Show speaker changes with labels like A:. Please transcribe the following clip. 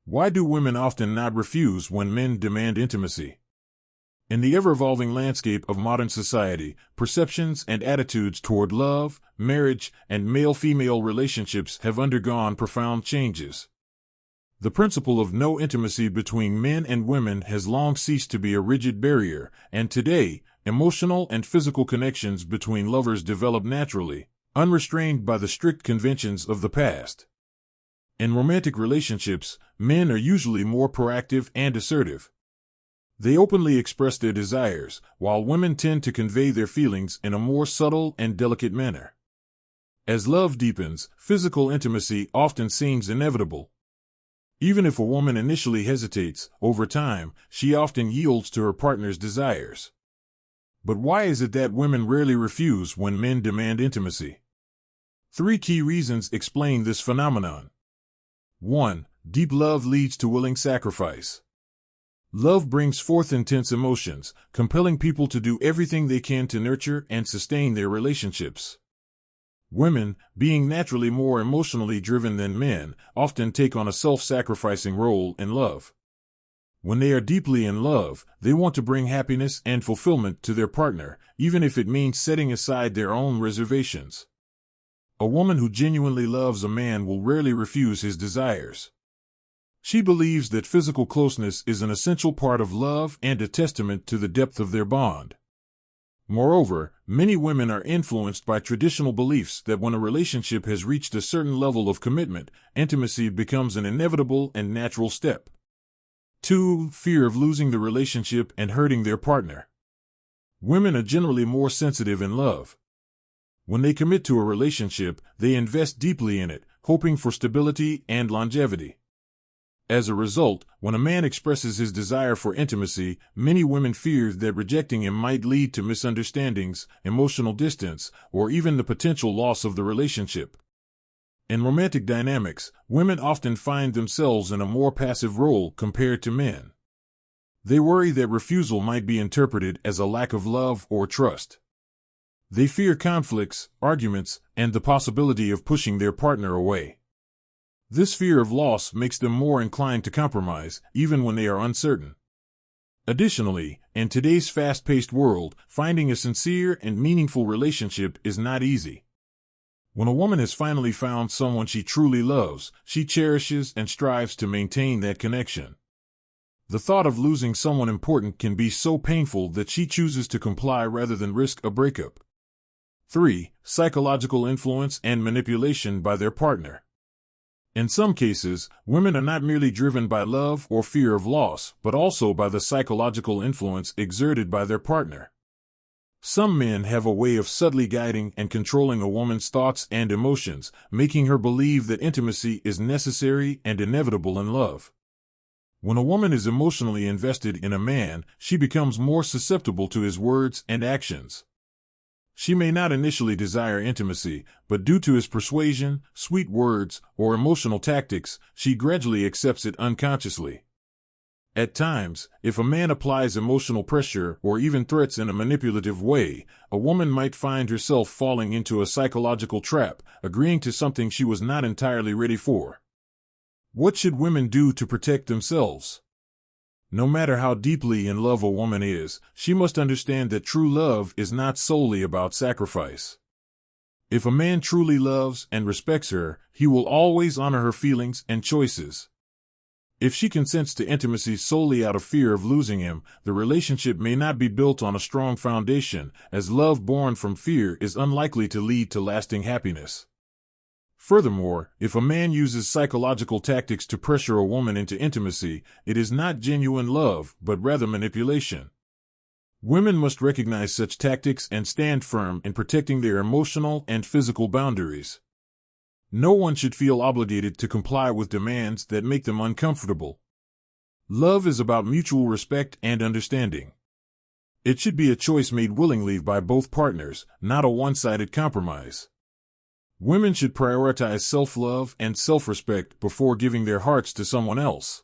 A: Why do women often not refuse when men demand intimacy? In the ever-evolving landscape of modern society, perceptions and attitudes toward love, marriage, and male-female relationships have undergone profound changes. The principle of no intimacy between men and women has long ceased to be a rigid barrier, and today, emotional and physical connections between lovers develop naturally, unrestrained by the strict conventions of the past. In romantic relationships, men are usually more proactive and assertive. They openly express their desires, while women tend to convey their feelings in a more subtle and delicate manner. As love deepens, physical intimacy often seems inevitable. Even if a woman initially hesitates, over time, she often yields to her partner's desires. But why is it that women rarely refuse when men demand intimacy? 3 key reasons explain this phenomenon. 1. Deep love leads to willing sacrifice. Love brings forth intense emotions, compelling people to do everything they can to nurture and sustain their relationships. Women, being naturally more emotionally driven than men, often take on a self-sacrificing role in love. When they are deeply in love, they want to bring happiness and fulfillment to their partner, even if it means setting aside their own reservations. A woman who genuinely loves a man will rarely refuse his desires. She believes that physical closeness is an essential part of love and a testament to the depth of their bond. Moreover, many women are influenced by traditional beliefs that when a relationship has reached a certain level of commitment, intimacy becomes an inevitable and natural step. 2. Fear of losing the relationship and hurting their partner. Women are generally more sensitive in love. When they commit to a relationship, they invest deeply in it, hoping for stability and longevity. As a result, when a man expresses his desire for intimacy, many women fear that rejecting him might lead to misunderstandings, emotional distance, or even the potential loss of the relationship. In romantic dynamics, women often find themselves in a more passive role compared to men. They worry that refusal might be interpreted as a lack of love or trust. They fear conflicts, arguments, and the possibility of pushing their partner away. This fear of loss makes them more inclined to compromise, even when they are uncertain. Additionally, in today's fast-paced world, finding a sincere and meaningful relationship is not easy. When a woman has finally found someone she truly loves, she cherishes and strives to maintain that connection. The thought of losing someone important can be so painful that she chooses to comply rather than risk a breakup. 3. Psychological influence and manipulation by their partner. In some cases, women are not merely driven by love or fear of loss, but also by the psychological influence exerted by their partner. Some men have a way of subtly guiding and controlling a woman's thoughts and emotions, making her believe that intimacy is necessary and inevitable in love. When a woman is emotionally invested in a man, she becomes more susceptible to his words and actions. She may not initially desire intimacy, but due to his persuasion, sweet words, or emotional tactics, she gradually accepts it unconsciously. At times, if a man applies emotional pressure or even threats in a manipulative way, a woman might find herself falling into a psychological trap, agreeing to something she was not entirely ready for. What should women do to protect themselves? No matter how deeply in love a woman is, she must understand that true love is not solely about sacrifice. If a man truly loves and respects her, he will always honor her feelings and choices. If she consents to intimacy solely out of fear of losing him, the relationship may not be built on a strong foundation, as love born from fear is unlikely to lead to lasting happiness. Furthermore, if a man uses psychological tactics to pressure a woman into intimacy, it is not genuine love, but rather manipulation. Women must recognize such tactics and stand firm in protecting their emotional and physical boundaries. No one should feel obligated to comply with demands that make them uncomfortable. Love is about mutual respect and understanding. It should be a choice made willingly by both partners, not a one-sided compromise. Women should prioritize self-love and self-respect before giving their hearts to someone else.